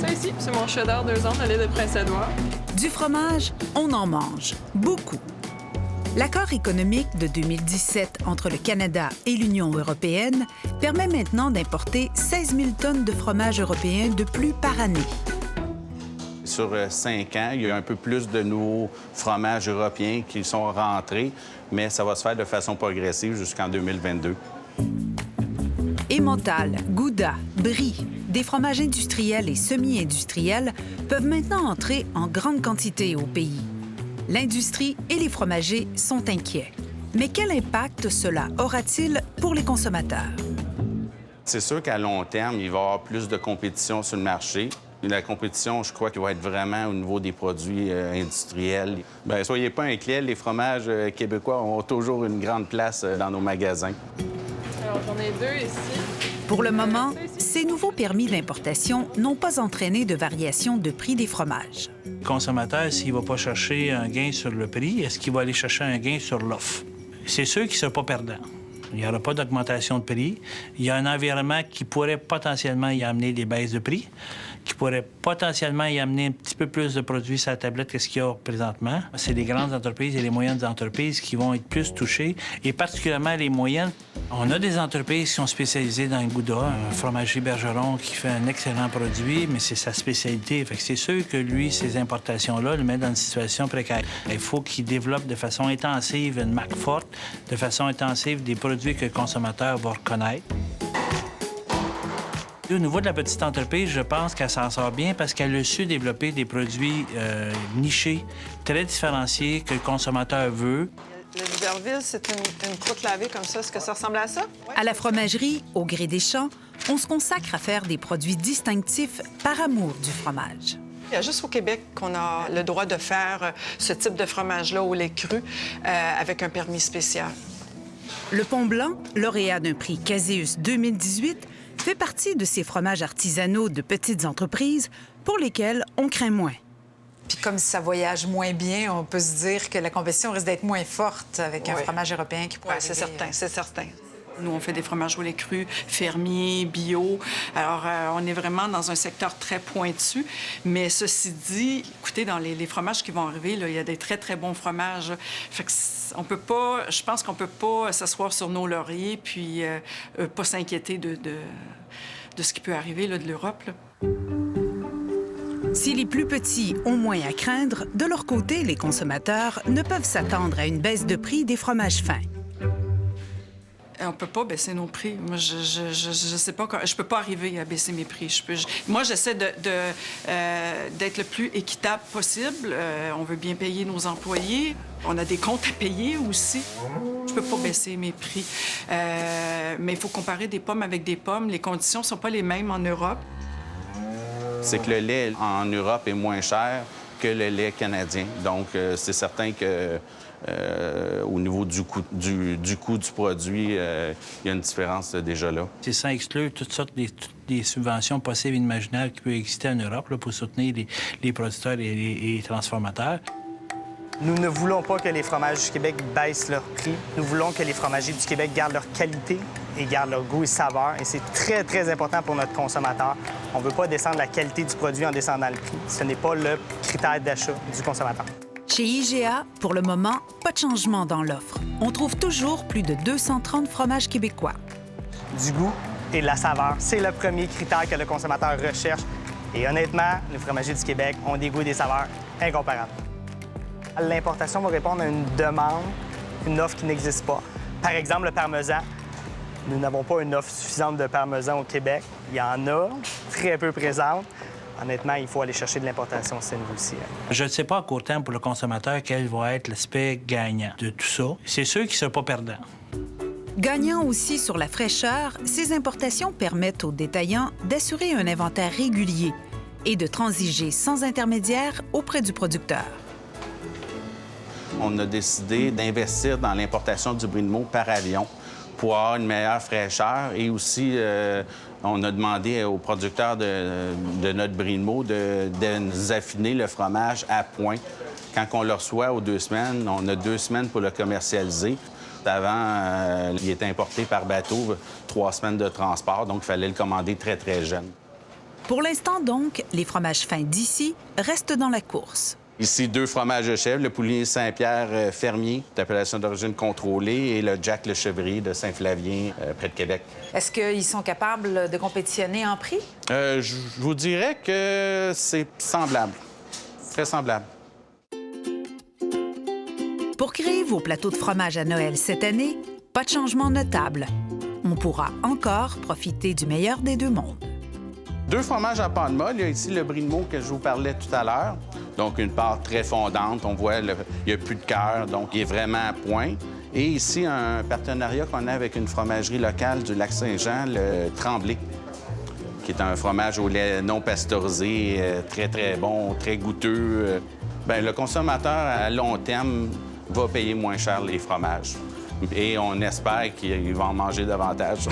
Ça ici, c'est mon cheddar 2 ans de lait de Prince-Édouard. Du fromage, on en mange. Beaucoup. L'accord économique de 2017 entre le Canada et l'Union européenne permet maintenant d'importer 16 000 tonnes de fromage européen de plus par année. Sur 5 ans, il y a un peu plus de nouveaux fromages européens qui sont rentrés, mais ça va se faire de façon progressive jusqu'en 2022. Emmental, Gouda, Brie, des fromages industriels et semi-industriels peuvent maintenant entrer en grande quantité au pays. L'industrie et les fromagers sont inquiets. Mais quel impact cela aura-t-il pour les consommateurs? C'est sûr qu'à long terme, il va y avoir plus de compétition sur le marché. La compétition, je crois, qui va être vraiment au niveau des produits industriels. Bien, soyez pas inquiets, les fromages québécois ont toujours une grande place dans nos magasins. Alors, j'en ai 2 ici. Pour le moment, ces nouveaux permis d'importation n'ont pas entraîné de variation de prix des fromages. Le consommateur, s'il ne va pas chercher un gain sur le prix, est-ce qu'il va aller chercher un gain sur l'offre? C'est sûr qu'il ne sera pas perdant. Il n'y aura pas d'augmentation de prix. Il y a un environnement qui pourrait potentiellement y amener des baisses de prix, qui pourrait potentiellement y amener un petit peu plus de produits sur la tablette que ce qu'il y a présentement. C'est les grandes entreprises et les moyennes entreprises qui vont être plus touchées, et particulièrement les moyennes. On a des entreprises qui sont spécialisées dans le Gouda, un fromager Bergeron qui fait un excellent produit, mais c'est sa spécialité. Fait que c'est sûr que lui, ces importations-là, le met dans une situation précaire. Il faut qu'il développe de façon intensive une marque forte, de façon intensive des produits que le consommateur va reconnaître. Au niveau de la petite entreprise, je pense qu'elle s'en sort bien parce qu'elle a su développer des produits nichés, très différenciés, que le consommateur veut. Le Leaderville, c'est une croûte lavée comme ça. Est-ce que ça ressemble à ça? À la fromagerie, au gré des champs, on se consacre à faire des produits distinctifs par amour du fromage. Il y a juste au Québec qu'on a le droit de faire ce type de fromage-là au lait cru avec un permis spécial. Le Pont Blanc, lauréat d'un prix Caseus 2018, fait partie de ces fromages artisanaux de petites entreprises pour lesquels on craint moins. Puis comme ça voyage moins bien, on peut se dire que la compétition risque d'être moins forte avec un fromage européen qui pourrait Oui, c'est certain, c'est certain. Nous, on fait des fromages au lait cru, fermiers, bio. Alors, on est vraiment dans un secteur très pointu. Mais ceci dit, écoutez, dans les fromages qui vont arriver, là, il y a des très, très bons fromages. Fait que on peut pas, je pense qu'on peut pas s'asseoir sur nos lauriers puis pas s'inquiéter de ce qui peut arriver là, de l'Europe, là. Si les plus petits ont moins à craindre, de leur côté, les consommateurs ne peuvent s'attendre à une baisse de prix des fromages fins. On peut pas baisser nos prix. Moi, je sais pas. Je peux pas arriver à baisser mes prix. Moi, j'essaie d'être le plus équitable possible. On veut bien payer nos employés. On a des comptes à payer aussi. Je peux pas baisser mes prix. Mais il faut comparer des pommes avec des pommes. Les conditions sont pas les mêmes en Europe. C'est que le lait en Europe est moins cher que le lait canadien. Donc, c'est certain que au niveau du coût du produit, il y a une différence déjà là. C'est sans exclure toutes sortes des subventions possibles et imaginables qui peuvent exister en Europe là, pour soutenir les producteurs et les transformateurs. Nous ne voulons pas que les fromages du Québec baissent leur prix. Nous voulons que les fromagers du Québec gardent leur qualité et gardent leur goût et saveur. Et c'est très, très important pour notre consommateur. On ne veut pas descendre la qualité du produit en descendant le prix. Ce n'est pas le critère d'achat du consommateur. Chez IGA, pour le moment, pas de changement dans l'offre. On trouve toujours plus de 230 fromages québécois. Du goût et de la saveur, c'est le premier critère que le consommateur recherche. Et honnêtement, les fromagers du Québec ont des goûts et des saveurs incomparables. L'importation va répondre à une demande, une offre qui n'existe pas. Par exemple, le parmesan. Nous n'avons pas une offre suffisante de parmesan au Québec. Il y en a, très peu présente. Honnêtement, il faut aller chercher de l'importation, c'est nouveau aussi. Je ne sais pas à court terme pour le consommateur quel va être l'aspect gagnant de tout ça. C'est sûr qu'il ne sera pas perdant. Gagnant aussi sur la fraîcheur, ces importations permettent aux détaillants d'assurer un inventaire régulier et de transiger sans intermédiaire auprès du producteur. On a décidé d'investir dans l'importation du brie de Meaux par avion pour avoir une meilleure fraîcheur. Et aussi, on a demandé aux producteurs de notre brie de Meaux de nous affiner le fromage à point. Quand on le reçoit aux 2 semaines, on a 2 semaines pour le commercialiser. Avant, il était importé par bateau, 3 semaines de transport, donc il fallait le commander très, très jeune. Pour l'instant, donc, les fromages fins d'ici restent dans la course. Ici, 2 fromages de chèvre, le Pouligny Saint-Pierre fermier, d'appellation d'origine contrôlée, et le Jack le Chevrier de Saint-Flavien, près de Québec. Est-ce qu'ils sont capables de compétitionner en prix? Je vous dirais que c'est semblable, très semblable. Pour créer vos plateaux de fromage à Noël cette année, pas de changement notable. On pourra encore profiter du meilleur des 2 mondes. 2 fromages à pâte molle. Il y a ici le brie de Meaux que je vous parlais tout à l'heure. Donc, une pâte très fondante. On voit, il n'y a plus de cœur, donc il est vraiment à point. Et ici, un partenariat qu'on a avec une fromagerie locale du Lac-Saint-Jean, le Tremblay, qui est un fromage au lait non pasteurisé, très, très bon, très goûteux. Bien, le consommateur, à long terme, va payer moins cher les fromages. Et on espère qu'il va en manger davantage.